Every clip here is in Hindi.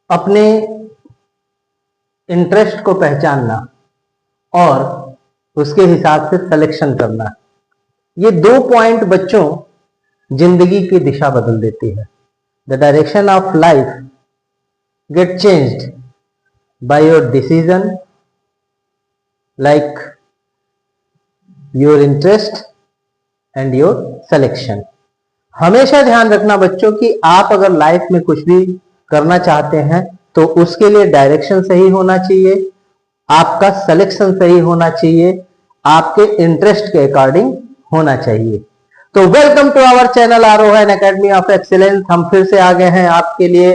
अपने इंटरेस्ट को पहचानना और उसके हिसाब से सिलेक्शन करना, ये 2 पॉइंट बच्चों जिंदगी की दिशा बदल देती है। The direction of life gate changed by your decision, like your interest and your selection. हमेशा ध्यान रखना बच्चों कि आप अगर लाइफ में कुछ भी करना चाहते हैं तो उसके लिए डायरेक्शन सही होना चाहिए, आपका सिलेक्शन सही होना चाहिए, आपके इंटरेस्ट के अकॉर्डिंग होना चाहिए। तो welcome to our channel Arohan Academy of Excellence. हम फिर से आ गए हैं आपके लिए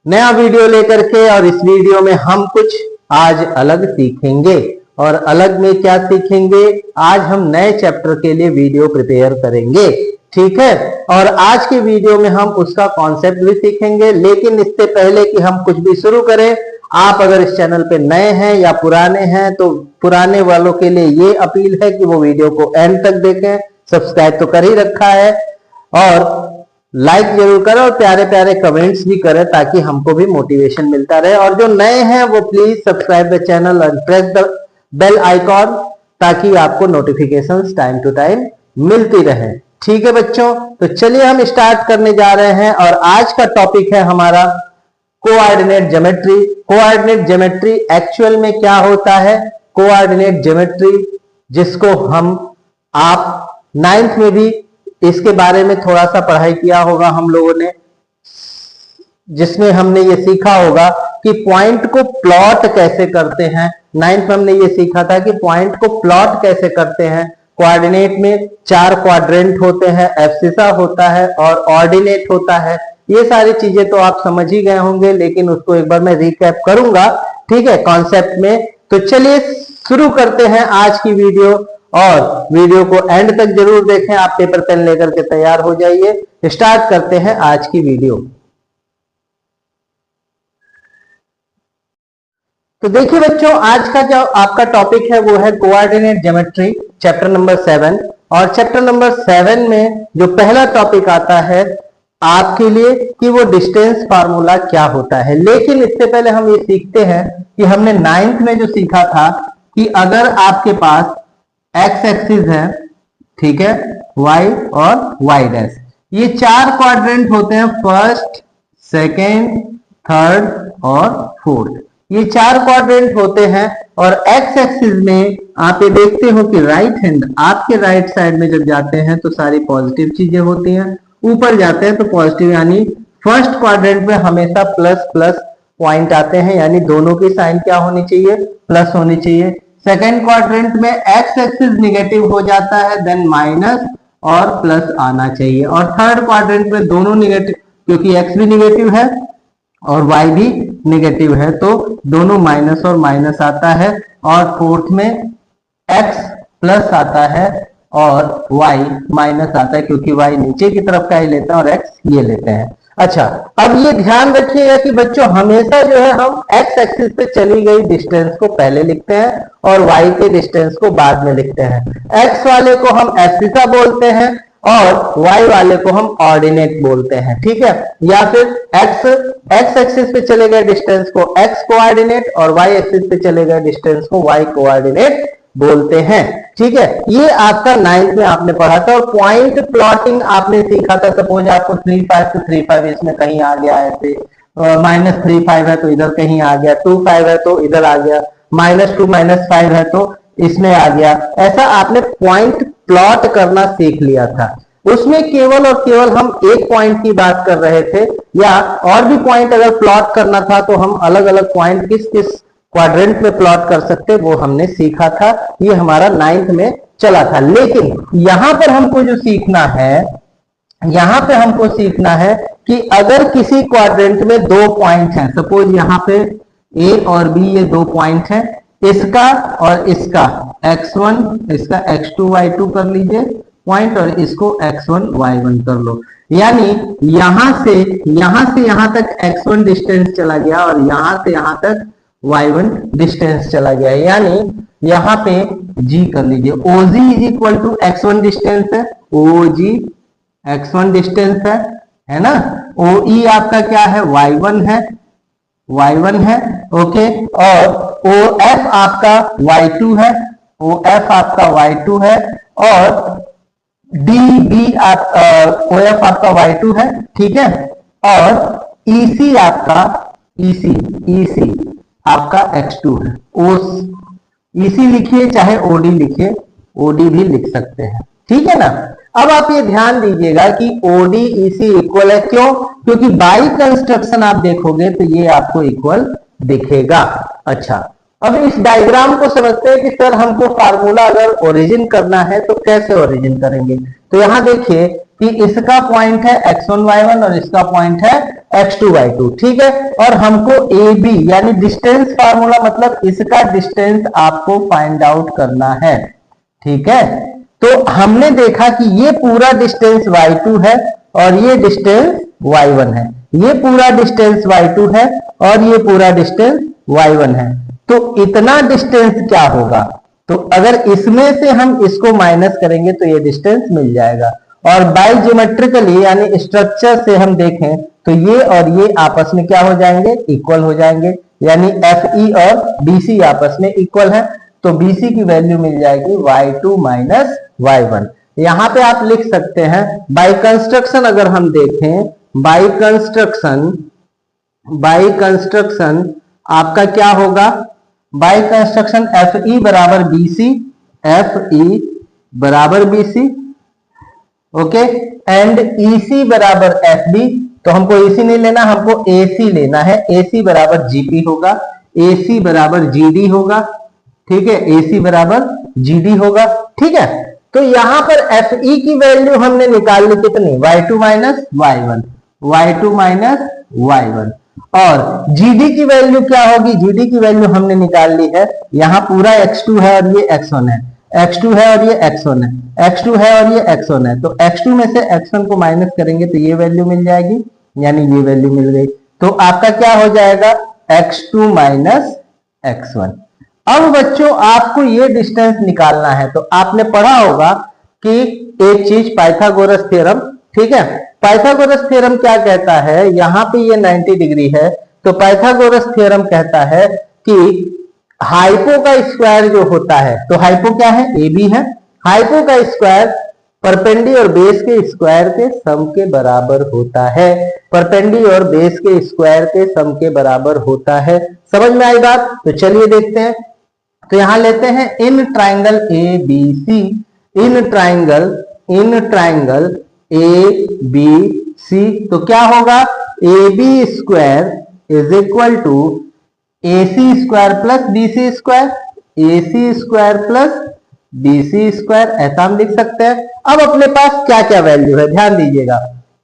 नया वीडियो लेकर के, और इस वीडियो में हम कुछ आज अलग सीखेंगे। और अलग में क्या सीखेंगे? आज हम नए चैप्टर के लिए वीडियो प्रिपेयर करेंगे, ठीक है। और आज की वीडियो में हम उसका कॉन्सेप्ट भी सीखेंगे। लेकिन इससे पहले कि हम कुछ भी शुरू करें, आप अगर इस चैनल पे नए हैं या पुराने हैं तो पुराने वालों के लिए ये अपील है कि वो वीडियो को एंड तक देखें। सब्सक्राइब तो कर ही रखा है और लाइक जरूर करें और प्यारे प्यारे कमेंट्स भी करें ताकि हमको भी मोटिवेशन मिलता रहे। और जो नए हैं वो प्लीज सब्सक्राइब द चैनल और प्रेस द बेल आइकॉन ताकि आपको नोटिफिकेशंस टाइम टू टाइम मिलती रहे, ठीक है बच्चों। तो चलिए हम स्टार्ट करने जा रहे हैं और आज का टॉपिक है हमारा coordinate geometry. Coordinate geometry actual में क्या होता है? कोऑर्डिनेट ज्योमेट्री जिसको आप 9th में भी इसके बारे में थोड़ा सा पढ़ाई किया होगा हम लोगों ने, जिसमें हमने ये सीखा होगा कि पॉइंट को प्लॉट कैसे करते हैं। 9th में हमने ये सीखा था कि पॉइंट को प्लॉट कैसे करते हैं। कोऑर्डिनेट में 4 क्वाड्रेंट होते हैं, एब्सिसा होता है और ऑर्डिनेट होता है। ये सारी चीजें तो आप समझ ही गए होंगे, लेकिन उसको एक बार मैं रिकैप करूंगा, ठीक है, कॉन्सेप्ट में। तो चलिए शुरू करते हैं आज की वीडियो, और वीडियो को एंड तक जरूर देखें। आप पेपर पेन लेकर के तैयार हो जाइए। स्टार्ट करते हैं आज की वीडियो। तो देखिए बच्चों, आज का जो आपका टॉपिक है वो है कोऑर्डिनेट ज्योमेट्री, चैप्टर नंबर 7। और चैप्टर नंबर 7 में जो पहला टॉपिक आता है आपके लिए कि वो डिस्टेंस फार्मूला क्या होता है। लेकिन इससे पहले हम ये सीखते हैं कि हमने 9th में जो सीखा था कि अगर आपके पास एक्स एक्सिस है, ठीक है, वाई और वाई डैश, ये 4 क्वाड्रेंट होते हैं, फर्स्ट, सेकेंड, थर्ड और फोर्थ। ये 4 क्वाड्रेंट होते हैं। और एक्स एक्सिस में आप ये देखते हो कि राइट हैंड आपके राइट साइड में जब जाते हैं तो सारी पॉजिटिव चीजें होती हैं, ऊपर जाते हैं तो पॉजिटिव, यानी फर्स्ट क्वाड्रेंट में हमेशा प्लस प्लस पॉइंट आते हैं, यानी दोनों की साइन क्या होनी चाहिए? प्लस होनी चाहिए। सेकेंड क्वाड्रेंट में एक्स एक्सिस निगेटिव हो जाता है, देन माइनस और प्लस आना चाहिए। और थर्ड क्वाड्रेंट में दोनों निगेटिव, क्योंकि एक्स भी निगेटिव है और वाई भी निगेटिव है, तो दोनों माइनस और माइनस आता है। और फोर्थ में एक्स प्लस आता है और वाई माइनस आता है, क्योंकि वाई नीचे की तरफ का ही लेता है और एक्स ये लेते हैं। अच्छा, अब ये ध्यान रखिएगा कि बच्चों हमेशा जो है हम एक्स एक्सिस पे चली गई डिस्टेंस को पहले लिखते हैं और वाई के डिस्टेंस को बाद में लिखते हैं। एक्स वाले को हम एब्सिसा बोलते हैं और वाई वाले को हम ऑर्डिनेट बोलते हैं, ठीक है। या फिर एक्स एक्सिस पे चले गए डिस्टेंस को एक्स कोऑर्डिनेट और वाई एक्सिस पे चले गए डिस्टेंस को वाई कोऑर्डिनेट बोलते हैं, ठीक है। ये आपका 9th में आपने पढ़ा था। और पॉइंट प्लॉटिंग आपने सीखा था। सपोज आपको 3,5 to 3,5 इसमें कहीं आ गया, ऐसे -3,5 है तो इधर कहीं आ गया, 2,5 है तो इधर आ गया, -2 -5 है तो इसमें आ गया। ऐसा आपने पॉइंट प्लॉट करना सीख लिया था। उसमें केवल और केवल हम एक पॉइंट की बात कर रहे थे, या और भी पॉइंट अगर प्लॉट करना था तो हम अलग अलग पॉइंट किस किस क्वाड्रेंट में प्लॉट कर सकते, वो हमने सीखा था। ये हमारा 9th में चला था। लेकिन यहां पर हमको जो सीखना है, यहां पे हमको सीखना है कि अगर किसी क्वाड्रेंट में 2 पॉइंट हैं, सपोज यहाँ पे ए और बी ये 2 पॉइंट हैं, इसका और इसका x1, इसका x2 y2 कर लीजिए पॉइंट, और इसको x1 y1 कर लो। यानी यहां से यहां तक x1 डिस्टेंस चला गया और यहां से यहां तक y1 डिस्टेंस चला गया। यानी यहां पे g कर लीजिए, OG is equal to x1 distance है, OG x1 डिस्टेंस है ना। OE आपका क्या है? y1 है, y1 है, ओके। और OF आपका y2 है, OF आपका y2 है, और DB OF आपका y2 है, ठीक है। और EC आपका EC आपका x2 है। EC लिखिए चाहे OD लिखिए, OD भी लिख सकते हैं, ठीक है ना। अब आप ये ध्यान दीजिएगा कि OD EC इक्वल है, क्यों? क्योंकि बाई कंस्ट्रक्शन आप देखोगे तो ये आपको इक्वल दिखेगा। अच्छा, अब इस डायग्राम को समझते हैं कि सर हमको फार्मूला अगर ओरिजिन करना है तो कैसे ओरिजिन करेंगे। तो यहां देखिए कि इसका पॉइंट है x1 y1 और इसका पॉइंट है x2 y2, ठीक है। और हमको AB यानी डिस्टेंस फार्मूला, मतलब इसका डिस्टेंस आपको फाइंड आउट करना है, ठीक है। तो हमने देखा कि ये पूरा डिस्टेंस y2 है और ये डिस्टेंस y1 है, ये पूरा डिस्टेंस y2 है और ये पूरा डिस्टेंस y1 है। तो इतना डिस्टेंस क्या होगा? तो अगर इसमें से हम इसको माइनस करेंगे तो ये डिस्टेंस मिल जाएगा। और बाय ज्योमेट्रिकली यानी स्ट्रक्चर से हम देखें तो ये और ये आपस में क्या हो जाएंगे? इक्वल हो जाएंगे, यानी FE और BC आपस में इक्वल है। तो BC की वैल्यू मिल जाएगी y2 माइनस y1। यहां पे आप लिख सकते हैं बाय कंस्ट्रक्शन, अगर हम देखें बाय कंस्ट्रक्शन आपका क्या होगा? बाय कंस्ट्रक्शन FE बराबर BC, FE बराबर BC, ओके, एंड EC बराबर FB। तो हमको EC नहीं लेना, हमको AC लेना है। AC बराबर GP होगा, AC बराबर GD होगा, ठीक है, AC बराबर GD होगा, ठीक है। तो यहां पर FE की वैल्यू हमने निकाल ली कितनी? y2 minus y1, y2 minus y1। और GD की वैल्यू क्या होगी? GD की वैल्यू हमने निकाल ली है, यहां पूरा x2 है और ये x1 है, x2 है और ये x1 है, x2 है और ये x1 है। तो x2 में से x1 को माइनस करेंगे तो ये वैल्यू मिल जाएगी, यानी ये वैल्यू मिल गई। तो आपका क्या हो जाएगा? x2 minus x1। अब बच्चों आपको ये डिस्टेंस निकालना है। तो आपने पढ़ा होगा कि एक चीज पाइथागोरस थ्योरम, ठीक है। पाइथागोरस थ्योरम क्या कहता है? यहां पे ये 90 डिग्री है, तो पाइथागोरस थ्योरम कहता है कि हाइपो का स्क्वायर जो होता है, तो हाइपो क्या है? AB है। हाइपो का स्क्वायर परपेंडी और बेस के स्क्वायर के सम के बराबर होता है, परपेंडी और बेस के स्क्वायर के सम के बराबर होता है। समझ में आई बात? तो चलिए देखते हैं। तो यहां लेते हैं in triangle ABC, in triangle ABC, तो क्या होगा? AB square is equal to AC square plus BC square, AC square plus BC square, ऐसा हम लिख सकते हैं। अब अपने पास क्या क्या वैल्यू है ध्यान दीजिएगा।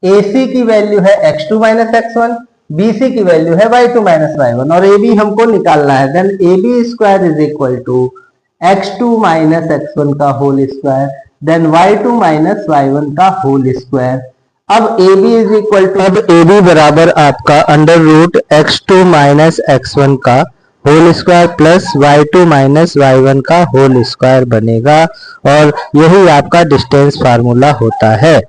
AC की वैल्यू है x2 माइनस x1, BC की वैल्यू है y2 माइनस y1 और AB हमको निकालना है। Then AB square is equal to x2 minus x1 का whole square, then y2 minus y1 का होल स्क्वायर। अब AB इज इक्वल टू, अब AB बराबर आपका under root x2 minus x1 का whole square plus y2 minus y1 का होल स्क्वायर बनेगा और यही आपका डिस्टेंस फार्मूला होता है।